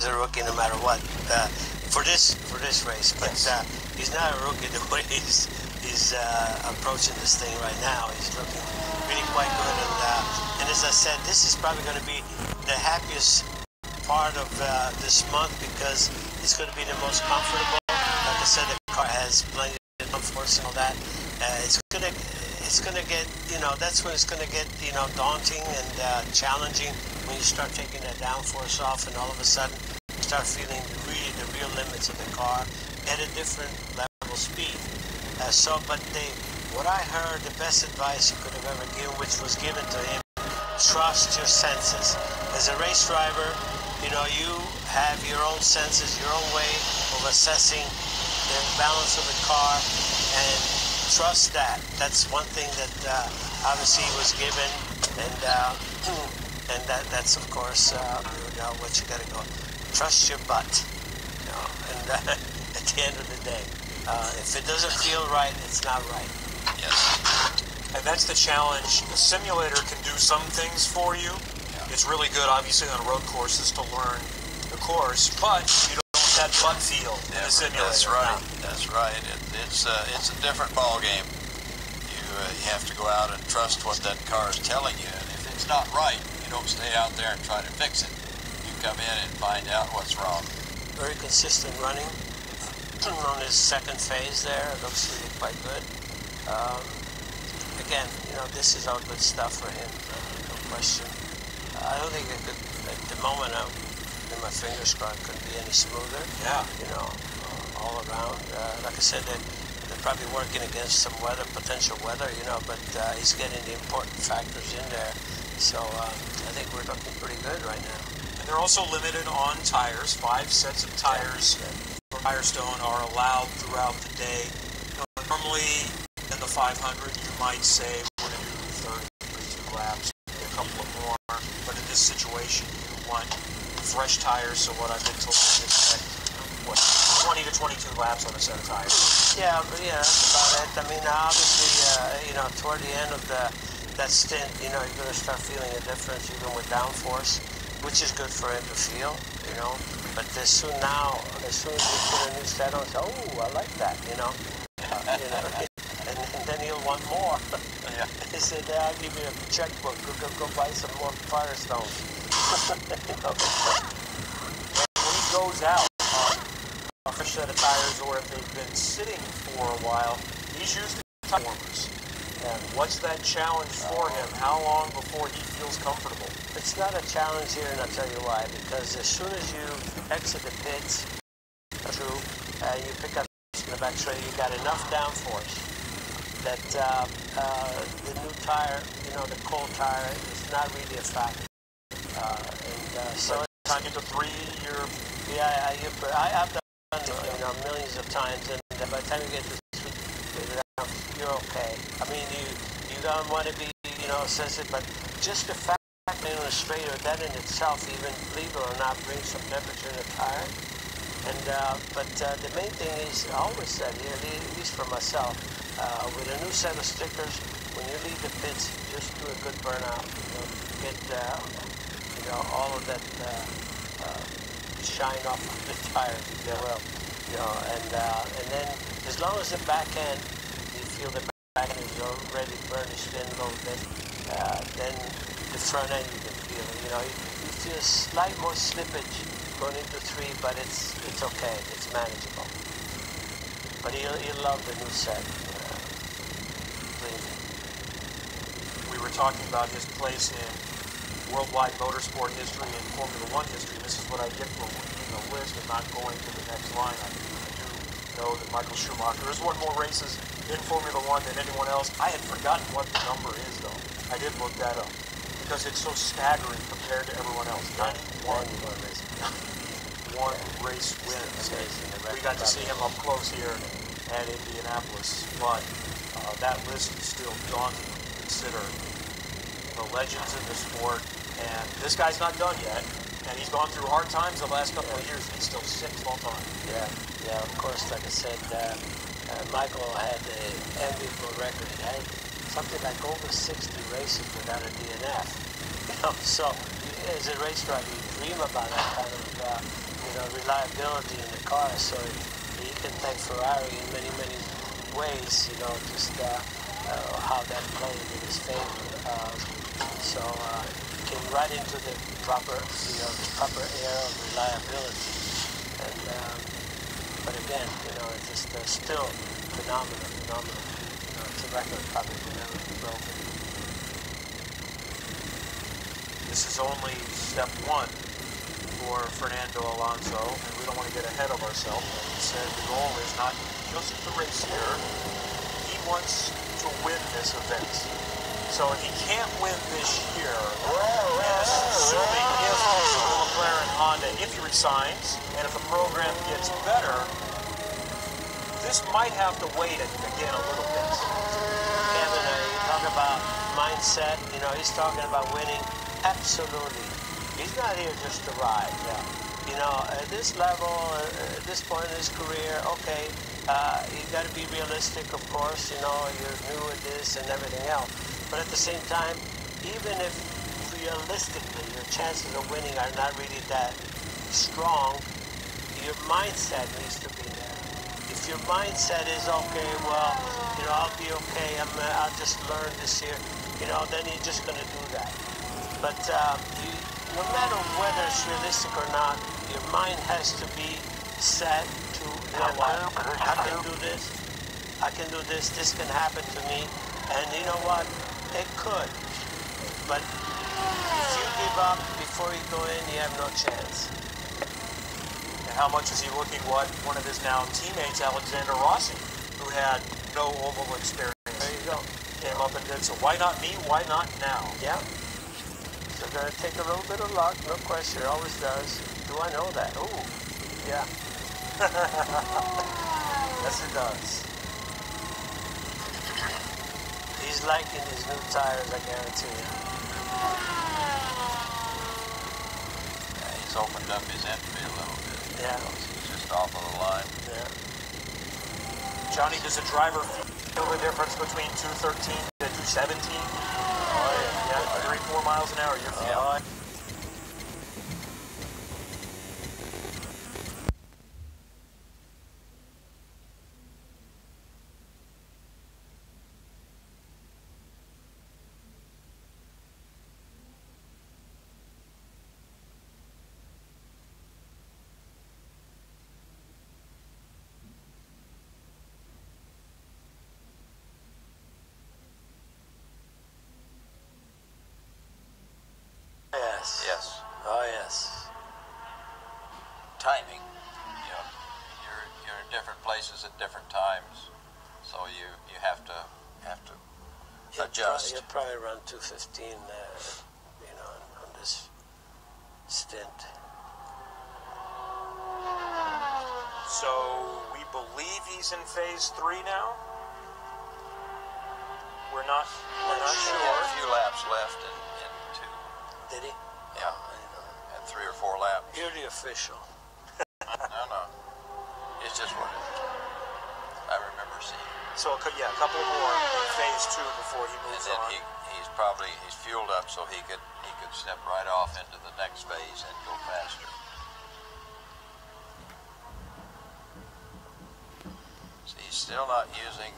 a rookie no matter what for this race. But he's not a rookie the way he's approaching this thing right now. He's looking really quite good, and as I said, this is probably going to be the happiest part of this month because it's going to be the most comfortable. Like I said, the car has plenty of downforce and all that. It's gonna get, that's when it's gonna get, daunting and challenging when you start taking that downforce off, and all of a sudden you start feeling the real limits of the car at a different level of speed. But what I heard, the best advice you could have ever given, which was given to him, trust your senses. As a race driver, you have your own senses, your own way of assessing the balance of the car, and trust that. That's one thing that obviously was given, and that's of course what you gotta go. Trust your butt, and at the end of the day, if it doesn't feel right, it's not right. Yes. And that's the challenge. The simulator can do some things for you. It's really good, obviously, on road courses to learn the course, but you don't want that butt feel in the simulator. That's right. That's right. It's a different ball game. You have to go out and trust what that car is telling you, and if it's not right, you don't stay out there and try to fix it. You come in and find out what's wrong. Very consistent running on his second phase there. It looks really quite good. Again, this is all good stuff for him, no question. I don't think it could, at the moment, in my fingers crossed, couldn't be any smoother. Yeah. All around. Like I said, they're probably working against some potential weather, but he's getting the important factors in there. So I think we're looking pretty good right now. And they're also limited on tires. 5 sets of tires for Firestone are allowed throughout the day. Normally in the 500, you might say we're going to do 32 laps, a couple of more. But in this situation, you want fresh tires. So what I've been told is expect 20 to 22 laps on a set of tires. Yeah, that's about it. I mean, obviously, toward the end of that stint, you're going to start feeling a difference even with downforce, which is good for him to feel, But as soon as you put a new set on, say, oh, I like that, and then he'll want more. Yeah. He said, I'll give you a checkbook. Go buy some more Firestones. When he goes out on a fresh set of tires, or if they've been sitting for a while, he's used to tire warmers. And what's that challenge for him? How long before he feels comfortable? It's not a challenge here, and I'll tell you why. Because as soon as you exit the pits, you pick up the back straight, you got enough downforce that the new tire, the cold tire, is not really a factor. So time to 3 year. Yeah, I've done it, millions of times, and by the time you get to you're okay. I mean, you don't want to be, sensitive, but just the fact that on a straighter, that in itself, even believe it or not, brings some temperature in the tire. And but the main thing is, I always said, at least for myself, with a new set of stickers, when you leave the pits, just do a good burnout. Get all of that shine off of the tires, if you will. And then as long as the back end, you feel the back end is already burnished in a little bit, then the front end you can feel it. You feel a slight more slippage going into 3, but it's okay. It's manageable. But he'll love the new set. We were talking about his place in worldwide motorsport history and Formula One history. This is what I get for reading a list and not going to the next line. I do know that Michael Schumacher has won more races in Formula One than anyone else. I had forgotten what the number is, though. I did look that up because it's so staggering compared to everyone else. 91 races. 1 race wins. We got to see him up close here at Indianapolis, but that list is still daunting when you consider the legends in the sport. And this guy's not done yet, and he's gone through hard times the last couple of years, and he's still 6th all time. Yeah, of course, like I said, Michael had an enviable record. He had something like over 60 races without a DNF. So as a race driver, you dream about that kind of, reliability in the car. So you can thank Ferrari in many, many ways, just how that played in his favor. So came right into the proper air of reliability. And but again, it's just still phenomenal. It's a record probably never broken. This is only step one for Fernando Alonso, and we don't want to get ahead of ourselves. Like he said, the goal is not just the race here. He wants to win this event. So if he can't win this year, and assuming if the McLaren Honda, if he resigns, and if the program gets better, this might have to wait again a little bit. Kevin, you talk about mindset, he's talking about winning. Absolutely. He's not here just to ride. Yeah. At this level, at this point in his career, okay, you got to be realistic, of course. You're new at this and everything else. But at the same time, even if realistically your chances of winning are not really that strong, your mindset needs to be there. If your mindset is okay, well, I'll be okay. I'll just learn this year. Then you're just going to do that. But no matter whether it's realistic or not, your mind has to be set to, I can do this, this can happen to me, and you know what, it could. But if you give up before you go in, you have no chance. And how much is he looking what one of his now teammates, Alexander Rossi, who had no oval experience, There you go. came up and did, so why not me, why not now? Yeah. So gonna take a little bit of luck, no question, it always does. Do I know that? Ooh, yeah. Yes, it does. He's liking his new tires, I guarantee you. Yeah, he's opened up his entry a little bit. Yeah. He's just off of the line. Yeah. Johnny, does a driver feel the difference between 213 and 217? Oh, yeah. Yeah, 3-4 miles an hour. You're feeling. Yes. Yes. Oh, yes. Timing. You're in different places at different times, so you have to adjust. You'll probably run 215, on this stint. So we believe he's in phase 3 now. We're not He sure. had a few laps left in two. Did he? Yeah. Had 3 or 4 laps. You're the official. No. It's just what I remember seeing. So a couple more in phase 2 before he And moves then on. he's fueled up so he could step right off into the next phase and go faster. So he's still not using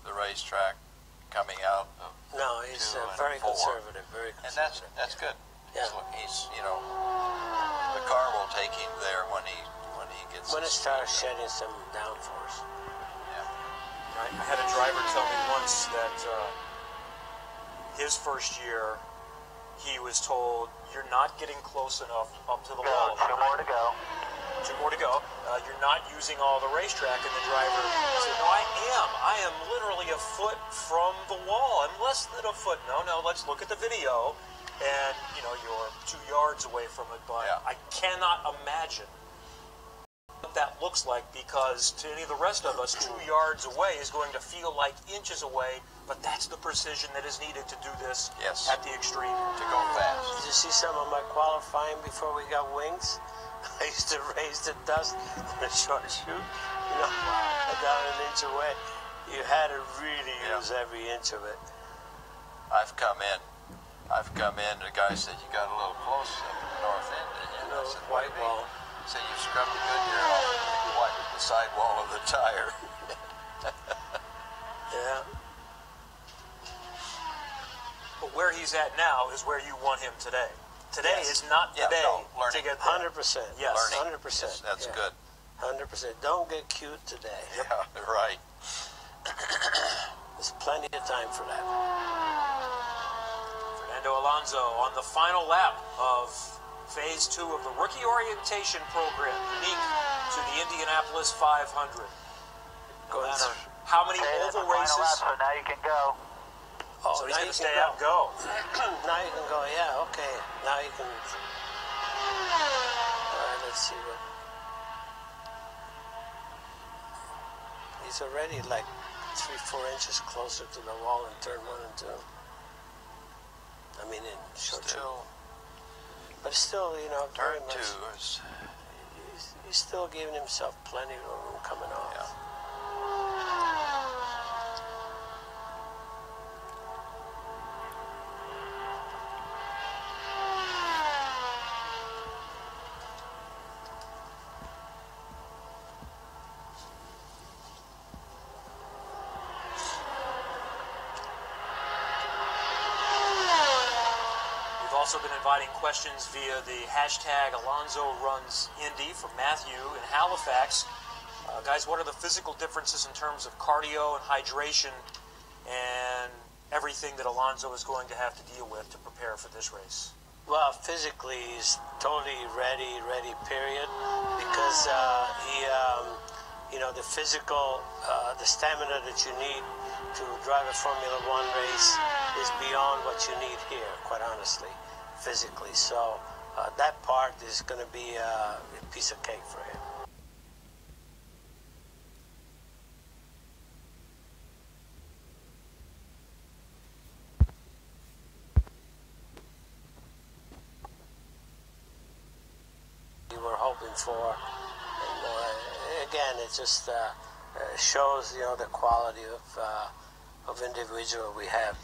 the racetrack coming out of No, he's 2 and very 4. conservative, very And conservative. that's good. Yeah. He's the car will take him there when he gets When it his starts speed up. shedding some downforce. Yeah. I had a driver tell me once that his first year, he was told, you're not getting close enough up to the wall. 2 more to go. 2 more to go. You're not using all the racetrack. And the driver said, no, I am. I am literally a foot from the wall. I'm less than a foot. No, let's look at the video. And, you're 2 yards away from it. But Yeah. I cannot imagine what that looks like, because to any of the rest of us, 2 yards away is going to feel like inches away, but that's the precision that is needed to do this Yes. at the extreme. To go fast. Did you see some of my qualifying before we got wings? I used to raise the dust in a short shoot, down an inch away. You had to really use every inch of it. I've come in I've come in, the guy said, you got a little close up in the north end, didn't you? And I said, white wall. He said, you scrubbed a good deer off. You wiped the sidewall of the tire. Yeah. But where he's at now is where you want him today. Today is not the day to get there. 100%. Yes. 100%. Yes, that's good. 100%. Don't get cute today. Yeah, right. There's plenty of time for that. Fernando Alonso on the final lap of Phase 2 of the Rookie Orientation Program, unique to the Indianapolis 500. No matter how many oval races. So now you can go. Oh, So he's now going you to can stay out and go. Now you can go, yeah, okay. Now you can... All right, let's see what... He's already like 3-4 inches closer to the wall in turn 1 and 2. I mean, in short Still, but still, you know, very turn much... 2 is... He's still giving himself plenty of room coming off. Yeah. We've also been inviting questions via the hashtag AlonsoRunsIndy from Matthew in Halifax. Guys, what are the physical differences in terms of cardio and hydration and everything that Alonso is going to have to deal with to prepare for this race? Well, physically, he's totally ready, period, because you know, the physical, the stamina that you need to drive a Formula One race is beyond what you need here, quite honestly, physically. So that part is going to be a piece of cake for him. We were hoping for, and again, it just shows, you know, the quality of individual we have.